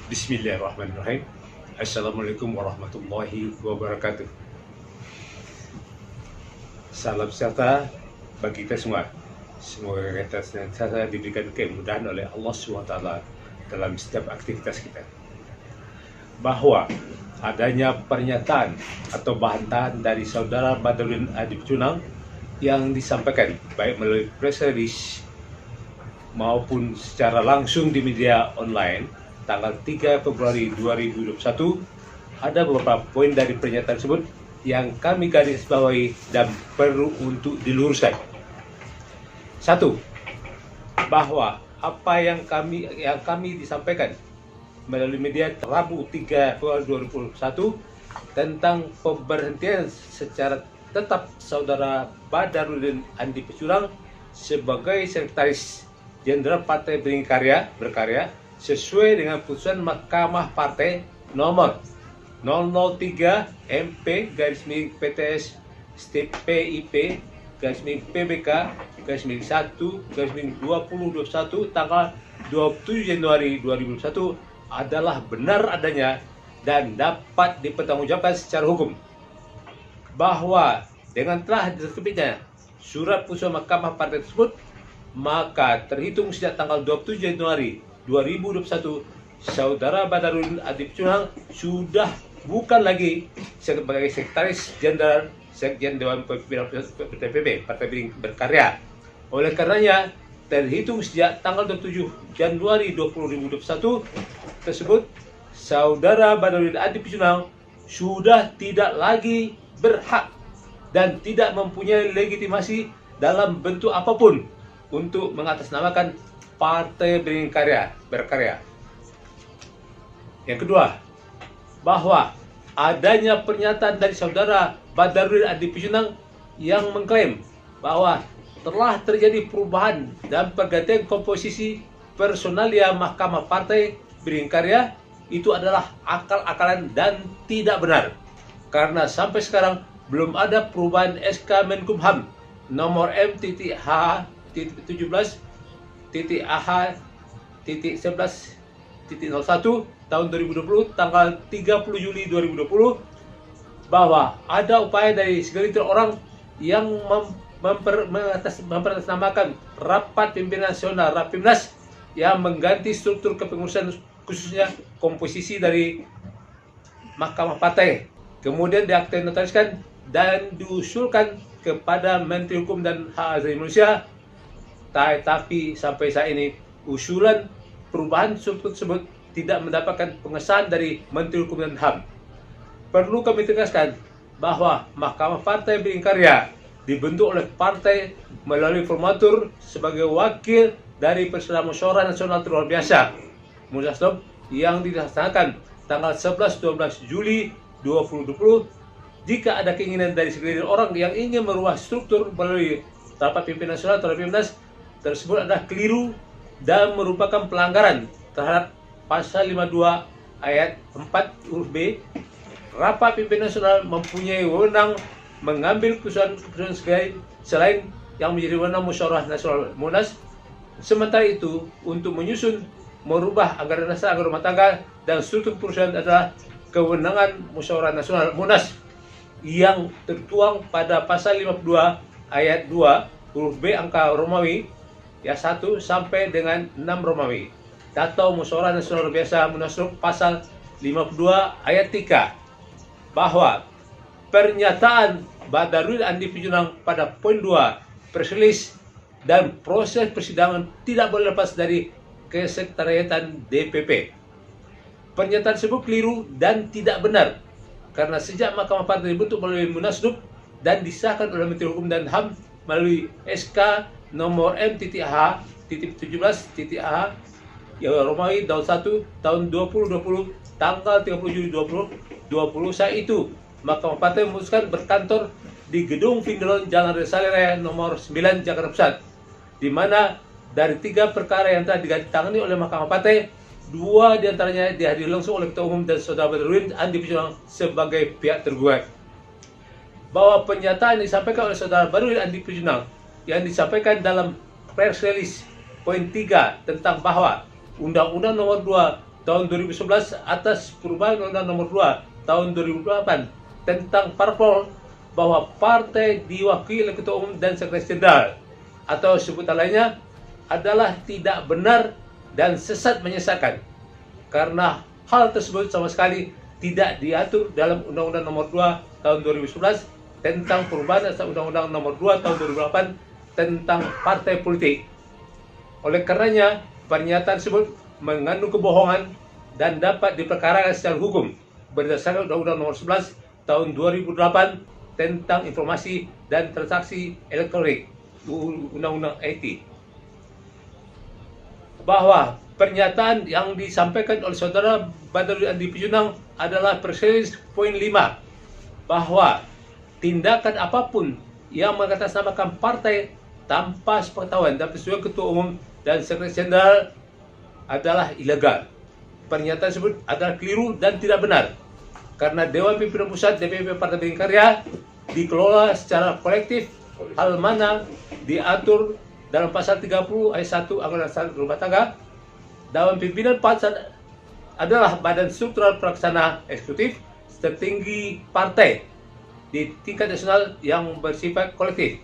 Bismillahirrahmanirrahim. Assalamualaikum warahmatullahi wabarakatuh. Salam sejahtera bagi kita semua. Semoga kita senantiasa diberikan kemudahan oleh Allah SWT dalam setiap aktivitas kita. Bahwa adanya pernyataan atau bantahan dari saudara Badrudin Adib Cunang yang disampaikan baik melalui press release maupun secara langsung di media online tanggal 3 Februari 2021, ada beberapa poin dari pernyataan tersebut yang kami garis bawahi dan perlu untuk diluruskan. Satu, bahwa apa yang kami disampaikan melalui media Rabu 3 Februari 2021 tentang pemberhentian secara tetap saudara Badrudin Adib Cunang sebagai Sekretaris Jenderal Partai Berkarya sesuai dengan putusan Mahkamah Partai nomor 003 MP PTS PIP PBK 1/2021 tanggal 27 Januari 2021 adalah benar adanya dan dapat dipertanggungjawabkan secara hukum. Bahwa dengan telah diterbitnya surat putusan Mahkamah Partai tersebut, maka terhitung sejak tanggal 27 Januari 2021, saudara Badrudin Adib Cunang sudah bukan lagi sebagai Sekretaris Jenderal Sekjen Dewan Pimpinan PTPB Partai Berkarya. Oleh karenanya, terhitung sejak tanggal 27 Januari 2021 tersebut, saudara Badrudin Adib Cunang sudah tidak lagi berhak dan tidak mempunyai legitimasi dalam bentuk apapun untuk mengatasnamakan Partai Berkarya. Yang kedua, bahwa adanya pernyataan dari saudara Badrudin Adib Cunang yang mengklaim bahwa telah terjadi perubahan dan pergantian komposisi personalia Mahkamah Partai Berkarya itu adalah akal-akalan dan tidak benar. Karena sampai sekarang belum ada perubahan SK Menkumham nomor M.H.AH.11.01 tahun 2020 tanggal 30 Juli 2020 bahwa ada upaya dari segelintir orang yang mempertamakan rapat pimpinan nasional Rapimnas yang mengganti struktur kepengurusan khususnya komposisi dari Mahkamah Partai, kemudian diakte notariskan dan diusulkan kepada Menteri Hukum dan Hak Asasi Manusia. Tapi sampai saat ini usulan perubahan tersebut tidak mendapatkan pengesahan dari Menteri Hukum dan HAM. Perlu kami tegaskan bahwa Mahkamah Partai Berkarya dibentuk oleh partai melalui formatur sebagai wakil dari Persatuan Musyawarah Nasional Luar Biasa Munaslup yang dilaksanakan tanggal 11-12 Juli 2020. Jika ada keinginan dari segelintir orang yang ingin merubah struktur melalui rapat pimpinan nasional atau Rapimnas, tersebut adalah keliru dan merupakan pelanggaran terhadap pasal 52 ayat 4 huruf B. Rapat pimpinan nasional mempunyai wewenang mengambil keputusan selain yang menjadi wewenang musyawarah nasional Munas. Sementara itu, untuk menyusun, merubah anggaran dasar, anggaran rumah tangga dan struktur perusahaan adalah kewenangan musyawarah nasional Munas yang tertuang pada pasal 52 ayat 2 huruf B angka Romawi ya 1 sampai dengan 6 Romawi atau Musyawarah Nasional Luar Biasa Munaslup pasal 52 ayat 3 bahwa pernyataan Badrudin Adib Cunang pada poin 2 press release dan proses persidangan tidak boleh lepas dari kesekretariatan DPP. Pernyataan tersebut keliru dan tidak benar karena sejak Mahkamah Partai dibentuk melalui Munaslup dan disahkan oleh Menteri Hukum dan HAM melalui SK nomor M.H.17.A yang Romawi tahun 1 tahun 2020 tanggal 30 Juli 2020 saat itu Mahkamah Partai memutuskan berkantor di Gedung Vindelon Jalan Resale Raya nomor 9 Jakarta Pusat, di mana dari 3 perkara yang telah ditangani oleh Mahkamah Partai, 2 diantaranya dihadiri langsung oleh Ketua Umum dan Saudara Badrudin Adib Cunang sebagai pihak tergugat. Bahwa pernyataan yang disampaikan oleh Saudara Badrudin Adib Cunang yang disampaikan dalam press release poin 3 tentang bahwa Undang-Undang Nomor 2 tahun 2011 atas perubahan Undang-Undang Nomor 2 tahun 2008 tentang parpol, bahwa partai diwakili oleh Ketua Umum dan Sekretaris Jenderal, atau sebutan lainnya adalah tidak benar dan sesat menyesatkan, karena hal tersebut sama sekali tidak diatur dalam Undang-Undang Nomor 2 tahun 2011 tentang perubahan atas Undang-Undang Nomor 2 tahun 2008 tentang partai politik. Oleh karenanya, pernyataan tersebut mengandung kebohongan dan dapat diperkarakan secara hukum berdasarkan Undang-Undang Nomor 11 tahun 2008 tentang informasi dan transaksi elektronik, Undang-Undang IT. Bahwa pernyataan yang disampaikan oleh Saudara Badarudin Andi Picunang adalah perselis poin 5, bahwa tindakan apapun yang mengatasnamakan partai tanpa sepengetahuan dan persetujuan Ketua Umum dan Sekretaris Jenderal adalah ilegal. Pernyataan tersebut adalah keliru dan tidak benar, karena Dewan Pimpinan Pusat DPP Partai Berdikari dikelola secara kolektif, hal mana diatur dalam pasal 30 ayat 1 Anggaran Dasar Rumah Tangga. Dewan Pimpinan Pusat adalah badan struktural pelaksana eksekutif tertinggi partai di tingkat nasional yang bersifat kolektif.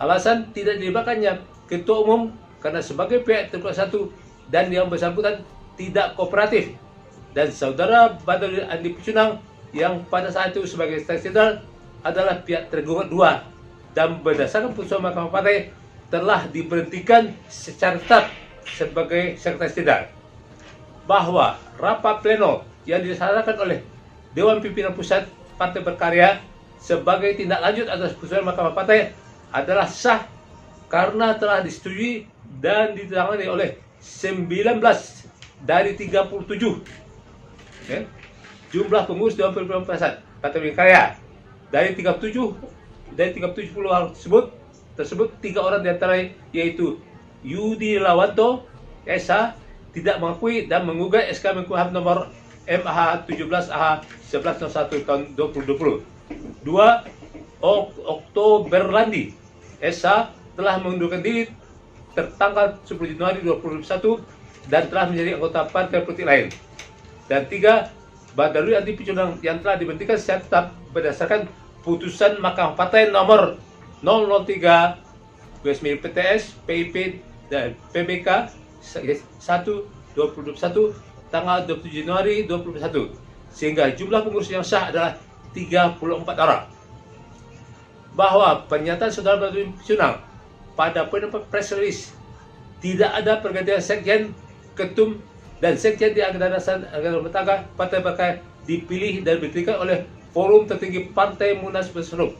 Alasan tidak dilibatkannya Ketua Umum karena sebagai pihak terkuat satu dan yang bersangkutan tidak kooperatif, dan Saudara Badarudin Andi Picunang yang pada saat itu sebagai Sekretaris Jenderal adalah pihak tergugat 2 dan berdasarkan putusan Mahkamah Partai telah diberhentikan secara tetap sebagai Sekretaris Jenderal. Bahwa rapat pleno yang dilaksanakan oleh Dewan Pimpinan Pusat Partai Berkarya sebagai tindak lanjut atas putusan Mahkamah Partai adalah sah karena telah disetujui dan ditangani oleh 19 dari 37 jumlah pengurus Dewan Pimpinan Pusat Partai Berkarya. Dari 37 hal tersebut 3 orang diantara yaitu Yudi Lawanto SH tidak mengakui dan menggugat SK Menkumham nomor MH 17AH 1101 tahun 2020. 2. Oktoberlandi SH telah mengundurkan diri tertanggal 10 Januari 2021 dan telah menjadi anggota partai politik lain. Dan 3. Badarudin Andi Picunang yang telah diberhentikan secara tetap berdasarkan putusan Mahkamah Partai nomor 003/PTS, PIP dan PBK 1/2021 tanggal 27 Januari 2021, sehingga jumlah pengurus yang sah adalah 34 orang. Bahwa pernyataan Saudara Badarudin Picunang pada pendapat press release tidak ada pergantian sekjen, ketum dan sekjen di Anggaran Dasar Anggaran Rumah Tangga Partai Berkarya dipilih dan diberikan oleh forum tertinggi partai Munas Berserup.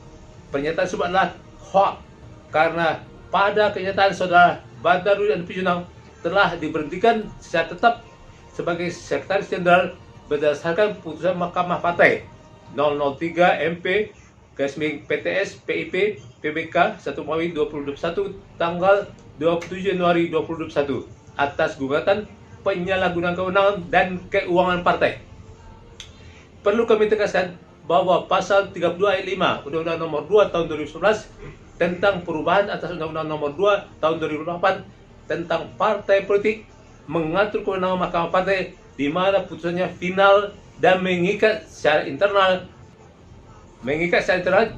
Pernyataan tersebut adalah hoax karena pada kenyataan Saudara Badarudin Andi Picunang telah diberhentikan secara tetap sebagai Sekretaris Jenderal berdasarkan putusan Mahkamah Partai 003 MP PTS PIP PBK 1 Mawi 2021 tanggal 27 Januari 2021 atas gugatan penyalahgunaan kewenangan dan keuangan partai. Perlu kami tegaskan bahwa pasal 32 ayat 5 Undang-Undang Nomor 2 tahun 2011 tentang perubahan atas Undang-Undang Nomor 2 tahun 2008 tentang partai politik mengatur kewenangan Mahkamah Partai di mana putusannya final dan mengikat secara internal.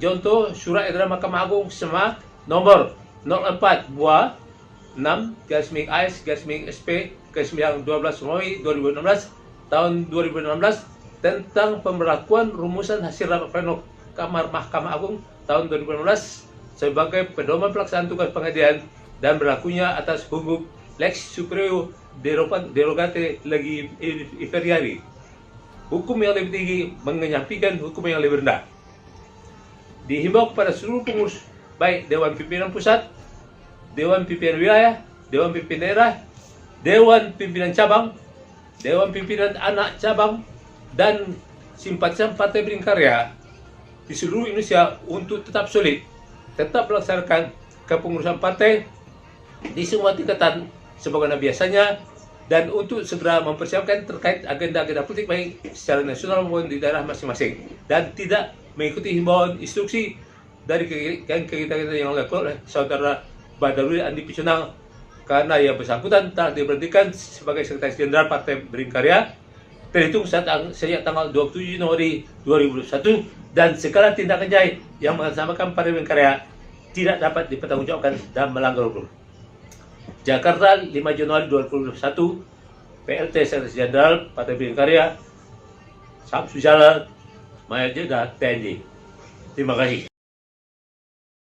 Contoh Surat Edaran Mahkamah Agung SMA nomor 04 buah 6/AS/SP/12 Romawi 2016 tahun 2016 tentang pemberlakuan rumusan hasil rapat pleno Kamar Mahkamah Agung tahun 2016 sebagai pedoman pelaksanaan tugas pengadilan dan berlakunya atas hukum lex superior derogate legi inferiori. Hukum yang lebih tinggi mengenyampingkan hukum yang lebih rendah. Dihimbau kepada seluruh pengurus baik Dewan Pimpinan Pusat, Dewan Pimpinan Wilayah, Dewan Pimpinan Daerah, Dewan Pimpinan Cabang, Dewan Pimpinan Anak Cabang, dan simpatisan Partai Berdikari di seluruh Indonesia untuk tetap solid, tetap melaksanakan kepengurusan partai di semua tingkatan sebagaimana biasanya, dan untuk segera mempersiapkan terkait agenda-agenda politik baik secara nasional maupun di daerah masing-masing, dan tidak mengikuti himbauan instruksi dari kegiatan yang dilakukan oleh Saudara Badarudin Andi Picunang karena yang bersangkutan telah diberhentikan sebagai Sekretaris Jenderal Partai Berikarya terhitung sejak tanggal 27 Januari 2021 dan segala tindakannya yang mengatasnamakan Partai Berikarya tidak dapat dipertanggungjawabkan dan melanggar hukum. Jakarta, 5 Januari 2021, PLT Sekretaris Jenderal Partai Berikarya, Samsu Jalan, Maya Jeddah, TNI. Terima kasih.